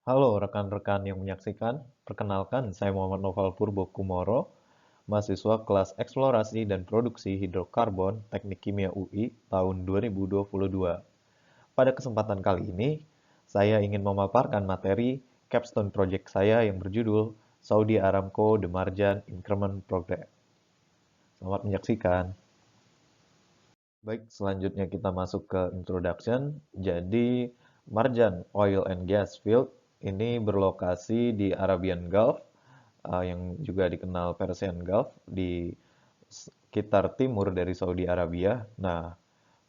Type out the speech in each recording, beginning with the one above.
Halo rekan-rekan yang menyaksikan, perkenalkan saya Muhammad Noval Purbo Kumoro, mahasiswa kelas Eksplorasi dan Produksi Hidrokarbon Teknik Kimia UI tahun 2022. Pada kesempatan kali ini, saya ingin memaparkan materi capstone project saya yang berjudul Saudi Aramco The Marjan Increment Project. Selamat menyaksikan. Baik, selanjutnya kita masuk ke introduction. Jadi, Marjan Oil and Gas Field ini berlokasi di Arabian Gulf, yang juga dikenal Persian Gulf, di sekitar timur dari Saudi Arabia. Nah,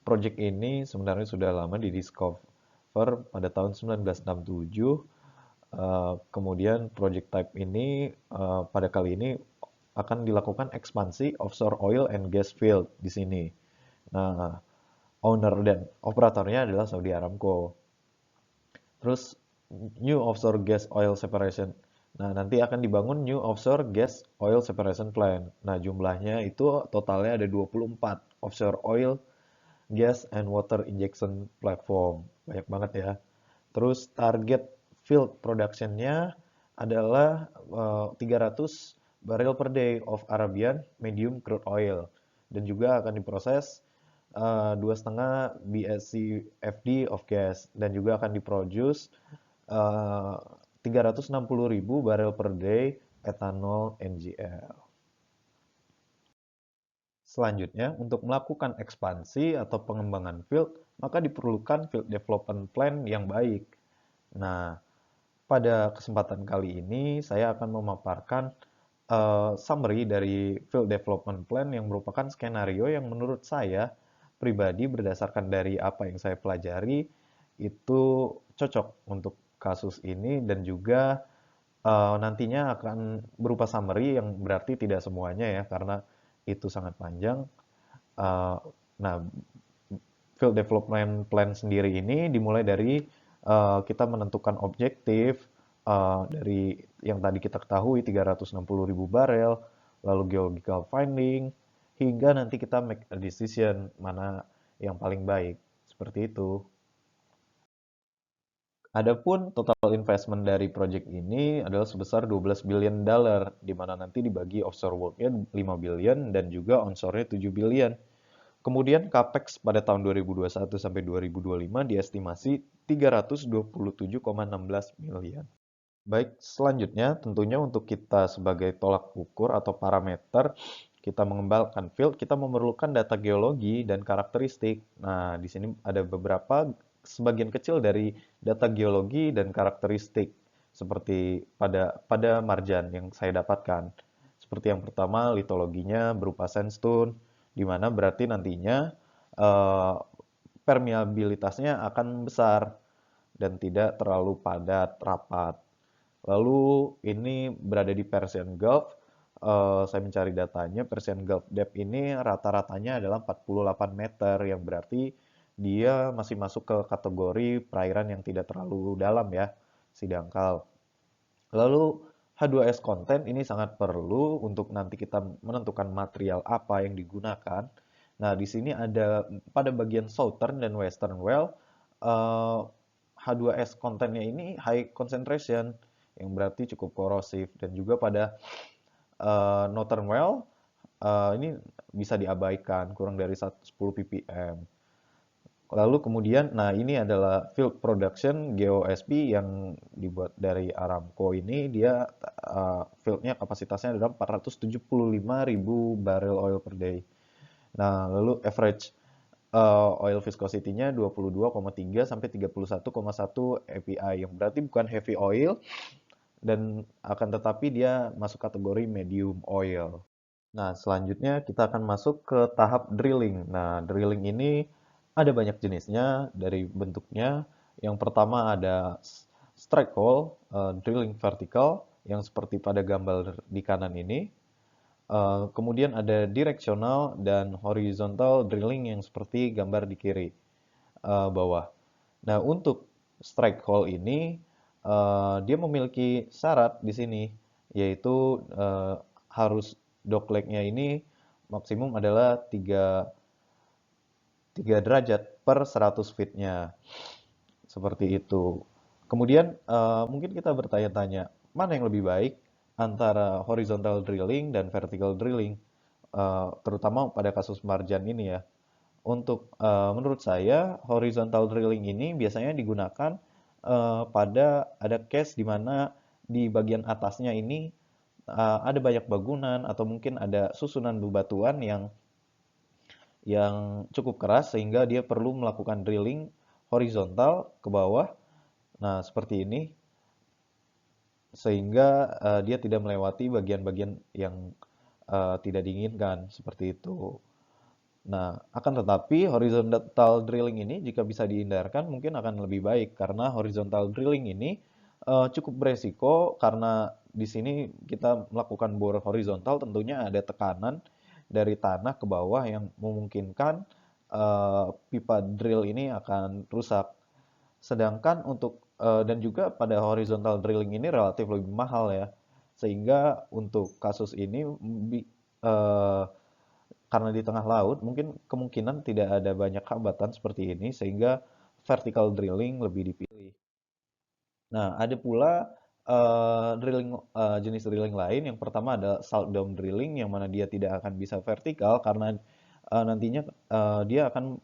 proyek ini sebenarnya sudah lama didiscover pada tahun 1967. Kemudian project type ini pada kali ini akan dilakukan ekspansi offshore oil and gas field di sini. Nah, owner dan operatornya adalah Saudi Aramco. Terus New Offshore Gas Oil Separation. Nah, nanti akan dibangun New Offshore Gas Oil Separation Plant. Nah, jumlahnya itu totalnya ada 24 offshore oil, gas, and water injection platform. Banyak banget ya. Terus target field production-nya adalah 300 barrel per day of Arabian medium crude oil. Dan juga akan diproses 2,5 BSCFD of gas. Dan juga akan diproduce 360.000 barrel per day ethanol NGL. Selanjutnya, untuk melakukan ekspansi atau pengembangan field, maka diperlukan field development plan yang baik. Nah, pada kesempatan kali ini saya akan memaparkan summary dari field development plan yang merupakan skenario yang menurut saya pribadi berdasarkan dari apa yang saya pelajari itu cocok untuk kasus ini dan juga nantinya akan berupa summary yang berarti tidak semuanya ya karena itu sangat panjang. Uh, nah, field development plan sendiri ini dimulai dari kita menentukan objektif dari yang tadi kita ketahui 360.000 barel, lalu geological finding, hingga nanti kita make a decision mana yang paling baik. Seperti itu. Adapun total investment dari project ini adalah sebesar 12 billion dollar, di mana nanti dibagi offshore work-nya 5 billion dan juga onshore-nya 7 billion. Kemudian capex pada tahun 2021 sampai 2025 diestimasi 327,16 miliar. Baik, selanjutnya tentunya untuk kita sebagai tolak ukur atau parameter kita mengembangkan field, kita memerlukan data geologi dan karakteristik. Nah, di sini ada beberapa sebagian kecil dari data geologi dan karakteristik seperti pada marjan yang saya dapatkan. Seperti yang pertama, litologinya berupa sandstone, di mana berarti nantinya eh, permeabilitasnya akan besar dan tidak terlalu padat, rapat. Lalu ini berada di Persian Gulf. Saya mencari datanya, Persian Gulf Depth ini rata-ratanya adalah 48 meter, yang berarti dia masih masuk ke kategori perairan yang tidak terlalu dalam ya, si dangkal. Lalu H2S content ini sangat perlu untuk nanti kita menentukan material apa yang digunakan. Nah, di sini ada pada bagian southern dan western well, H2S content-nya ini high concentration, yang berarti cukup korosif. Dan juga pada northern well, ini bisa diabaikan, kurang dari 10 ppm. Lalu kemudian, nah ini adalah field production GOSP yang dibuat dari Aramco ini, dia fieldnya kapasitasnya adalah 475.000 barrel oil per day. Nah, lalu average oil viscosity-nya 22,3 sampai 31,1 API, yang berarti bukan heavy oil dan akan tetapi dia masuk kategori medium oil. Nah, selanjutnya kita akan masuk ke tahap drilling. Nah, drilling ini ada banyak jenisnya dari bentuknya. Yang pertama ada strike hole, drilling vertical, yang seperti pada gambar di kanan ini. Kemudian ada directional dan horizontal drilling yang seperti gambar di kiri bawah. Nah, untuk strike hole ini dia memiliki syarat di sini, yaitu harus dock leg-nya ini maksimum adalah 3 derajat per 100 feet-nya. Seperti itu. Kemudian mungkin kita bertanya-tanya, mana yang lebih baik antara horizontal drilling dan vertical drilling, terutama pada kasus marjan ini ya. Untuk menurut saya horizontal drilling ini biasanya digunakan pada ada case di mana di bagian atasnya ini ada banyak bangunan atau mungkin ada susunan bebatuan yang cukup keras sehingga dia perlu melakukan drilling horizontal ke bawah. Nah, seperti ini sehingga dia tidak melewati bagian-bagian yang tidak diinginkan seperti itu. Nah, akan tetapi horizontal drilling ini jika bisa dihindarkan mungkin akan lebih baik karena horizontal drilling ini cukup beresiko karena di sini kita melakukan bor horizontal tentunya ada tekanan dari tanah ke bawah yang memungkinkan pipa drill ini akan rusak. Sedangkan untuk dan juga pada horizontal drilling ini relatif lebih mahal ya. Sehingga untuk kasus ini eh, karena di tengah laut mungkin kemungkinan tidak ada banyak hambatan seperti ini sehingga vertical drilling lebih dipilih. Nah, ada pula jenis drilling lain. Yang pertama ada salt dome drilling yang mana dia tidak akan bisa vertikal karena nantinya dia akan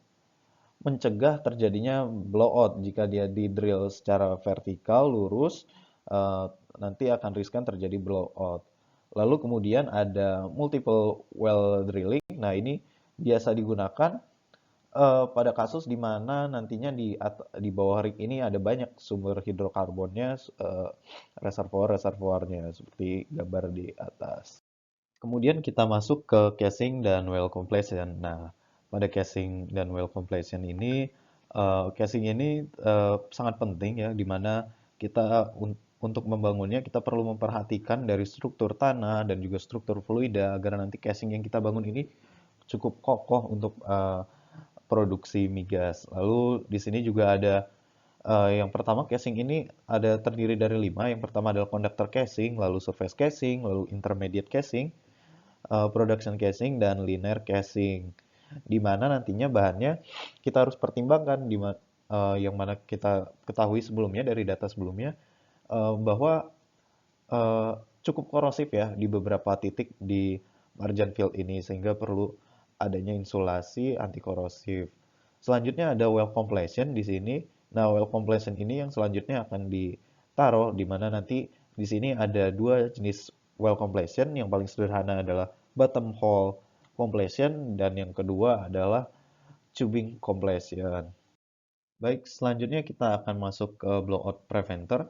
mencegah terjadinya blowout jika dia di drill secara vertikal lurus eh, nanti akan riskan terjadi blowout. Lalu kemudian ada multiple well drilling. Nah, ini biasa digunakan pada kasus di mana nantinya di bawah rig ini ada banyak sumber hidrokarbonnya, reservoir-reservoirnya seperti gambar di atas. Kemudian kita masuk ke casing dan well completion. Nah, pada casing dan well completion ini, casing ini sangat penting ya, di mana kita untuk membangunnya kita perlu memperhatikan dari struktur tanah dan juga struktur fluida agar nanti casing yang kita bangun ini cukup kokoh untuk produksi migas. Lalu di sini juga ada yang pertama casing ini ada terdiri dari 5. Yang pertama adalah conductor casing, lalu surface casing, lalu intermediate casing, production casing dan linear casing. Di mana nantinya bahannya kita harus pertimbangkan yang mana kita ketahui sebelumnya dari data sebelumnya bahwa eh, cukup korosif ya di beberapa titik di margin field ini sehingga perlu adanya insulasi anti korosif. Selanjutnya ada well completion di sini. Nah, well completion ini yang selanjutnya akan ditaruh di mana nanti di sini ada dua jenis well completion. Yang paling sederhana adalah bottom hole completion dan yang kedua adalah tubing completion. Baik, selanjutnya kita akan masuk ke blowout preventer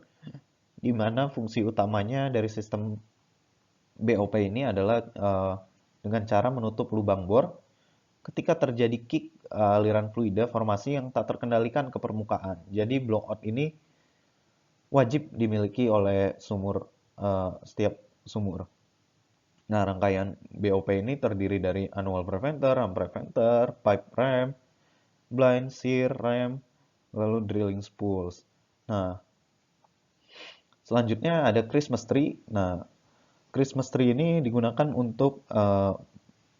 di mana fungsi utamanya dari sistem BOP ini adalah dengan cara menutup lubang bor ketika terjadi kick aliran fluida formasi yang tak terkendalikan ke permukaan. Jadi blowout ini wajib dimiliki oleh setiap sumur. Nah, rangkaian BOP ini terdiri dari annual preventer, ram preventer, pipe ram, blind shear ram, lalu drilling spools. Nah, selanjutnya ada Christmas tree. Nah, Christmas tree ini digunakan untuk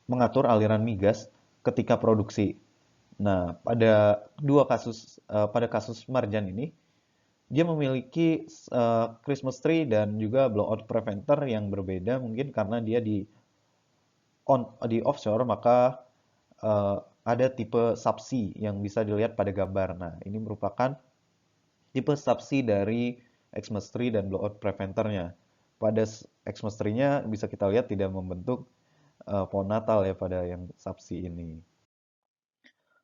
mengatur aliran migas ketika produksi. Nah, pada kasus Marjan ini, dia memiliki Christmas tree dan juga blowout preventer yang berbeda mungkin karena dia di offshore maka uh, ada tipe subsea yang bisa dilihat pada gambar. Nah, ini merupakan tipe subsea dari Xmas tree dan blowout preventernya. Pada Xmas tree-nya bisa kita lihat tidak membentuk pohon Natal ya pada yang subsea ini.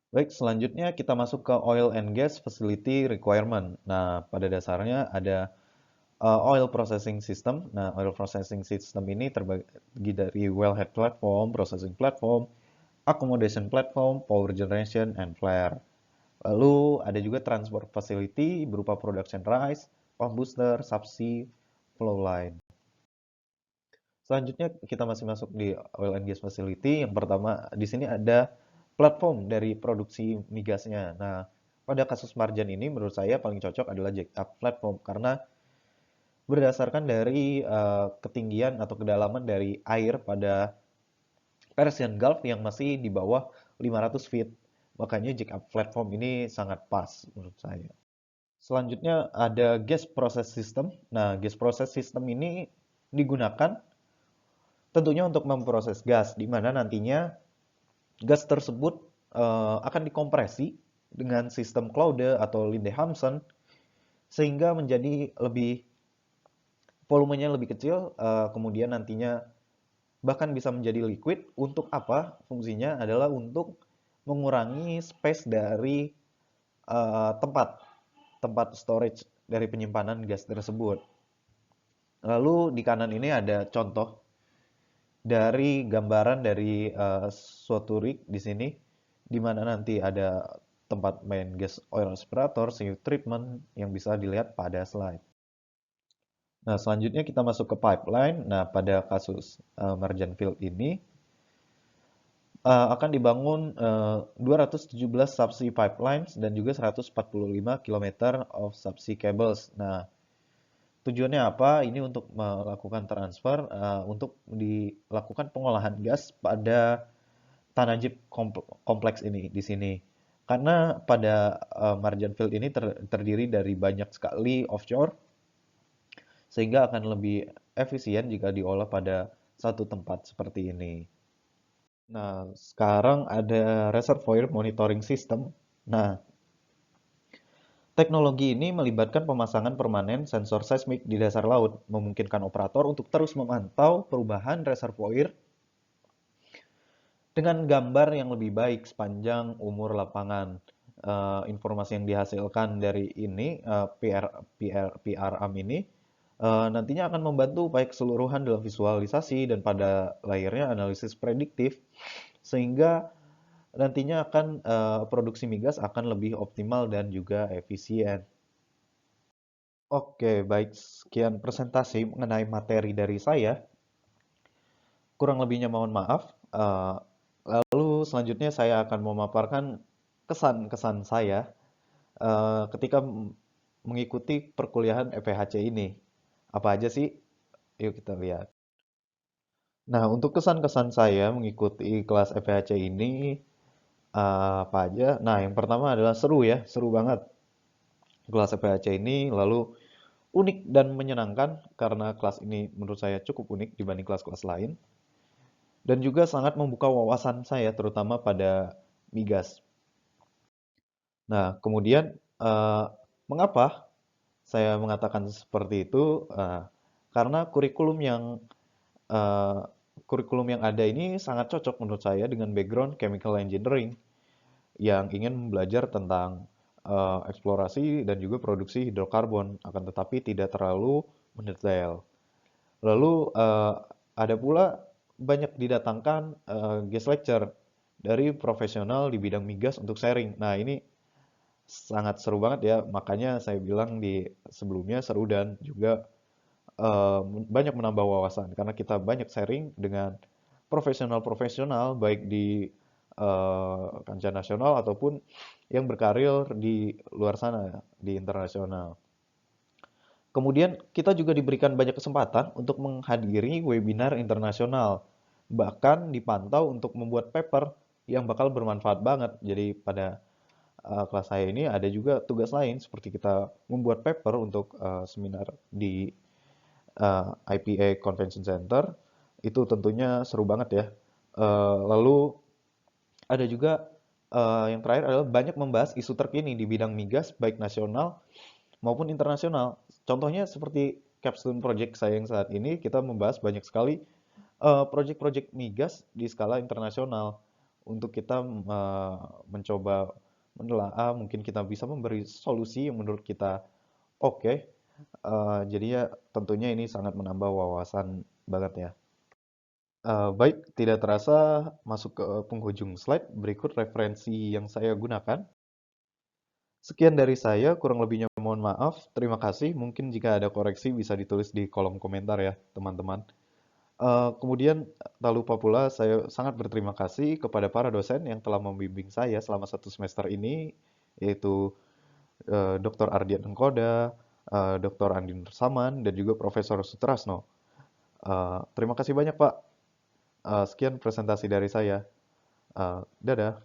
Baik, selanjutnya kita masuk ke oil and gas facility requirement. Nah, pada dasarnya ada oil processing system. Nah, oil processing system ini terbagi dari wellhead platform, processing platform, accommodation platform, power generation, and flare. Lalu ada juga transport facility berupa production rise, pump booster, subsea, flow line. Selanjutnya kita masih masuk di oil and gas facility. Yang pertama di sini ada platform dari produksi migasnya. Nah, pada kasus marjan ini menurut saya paling cocok adalah jack up platform karena berdasarkan dari ketinggian atau kedalaman dari air pada Persian Gulf yang masih di bawah 500 feet. Makanya jack up platform ini sangat pas menurut saya. Selanjutnya ada gas process system. Nah, gas process system ini digunakan tentunya untuk memproses gas, di mana nantinya gas tersebut akan dikompresi dengan sistem Claude atau Linde-Hampson sehingga menjadi volumenya lebih kecil, kemudian nantinya bahkan bisa menjadi liquid. Untuk apa? Fungsinya adalah untuk mengurangi space dari tempat tempat storage dari penyimpanan gas tersebut. Lalu di kanan ini ada contoh dari gambaran dari suatu rig di sini, di mana nanti ada tempat main gas oil separator, CO treatment yang bisa dilihat pada slide. Nah, selanjutnya kita masuk ke pipeline. Nah, pada kasus Marjan Field ini akan dibangun 217 subsea pipelines dan juga 145 km of subsea cables. Nah, tujuannya apa? Ini untuk melakukan transfer, untuk dilakukan pengolahan gas pada Tanajib kompleks ini di sini. Karena pada Marjan Field ini terdiri dari banyak sekali offshore, sehingga akan lebih efisien jika diolah pada satu tempat seperti ini. Nah, sekarang ada reservoir monitoring system. Nah, teknologi ini melibatkan pemasangan permanen sensor seismik di dasar laut, memungkinkan operator untuk terus memantau perubahan reservoir dengan gambar yang lebih baik sepanjang umur lapangan. Informasi yang dihasilkan dari ini, PRAM ini, nantinya akan membantu upaya keseluruhan dalam visualisasi dan pada layernya analisis prediktif, sehingga nantinya akan produksi migas akan lebih optimal dan juga efisien. Oke, baik. Sekian presentasi mengenai materi dari saya. Kurang lebihnya mohon maaf. Lalu selanjutnya saya akan memaparkan kesan-kesan saya ketika mengikuti perkuliahan FEHC ini. Apa aja sih? Yuk kita lihat. Nah, untuk kesan-kesan saya mengikuti kelas FEHC ini apa aja? Nah, yang pertama adalah seru ya, seru banget kelas FEHC ini. Lalu unik dan menyenangkan karena kelas ini menurut saya cukup unik dibanding kelas-kelas lain. Dan juga sangat membuka wawasan saya terutama pada migas. Nah, kemudian eh, mengapa saya mengatakan seperti itu? Karena eh, kurikulum yang ada ini sangat cocok menurut saya dengan background chemical engineering yang ingin belajar tentang eksplorasi dan juga produksi hidrokarbon, akan tetapi tidak terlalu mendetail. Lalu ada pula banyak didatangkan guest lecture dari profesional di bidang migas untuk sharing. Nah, ini sangat seru banget ya, makanya saya bilang di sebelumnya seru dan juga eh, banyak menambah wawasan karena kita banyak sharing dengan profesional-profesional baik di kancah nasional ataupun yang berkarir di luar sana, di internasional. Kemudian kita juga diberikan banyak kesempatan untuk menghadiri webinar internasional, bahkan dipantau untuk membuat paper yang bakal bermanfaat banget. Jadi pada kelas saya ini ada juga tugas lain seperti kita membuat paper untuk seminar di IPA Convention Center. Itu tentunya seru banget ya. Lalu ada juga yang terakhir adalah banyak membahas isu terkini di bidang migas baik nasional maupun internasional. Contohnya seperti Capstone Project saya yang saat ini kita membahas banyak sekali proyek-proyek migas di skala internasional untuk kita mencoba menelaah, mungkin kita bisa memberi solusi yang menurut kita oke. Jadinya tentunya ini sangat menambah wawasan banget ya. Baik, tidak terasa masuk ke penghujung slide. Berikut referensi yang saya gunakan. Sekian dari saya, kurang lebihnya mohon maaf. Terima kasih. Mungkin jika ada koreksi bisa ditulis di kolom komentar ya, teman-teman. Kemudian tak lupa pula saya sangat berterima kasih kepada para dosen yang telah membimbing saya selama satu semester ini, yaitu Dr. Ardian Engkoda, Dr. Andin Saman, dan juga Profesor Sutrasno. Terima kasih banyak Pak. Sekian presentasi dari saya. Dadah.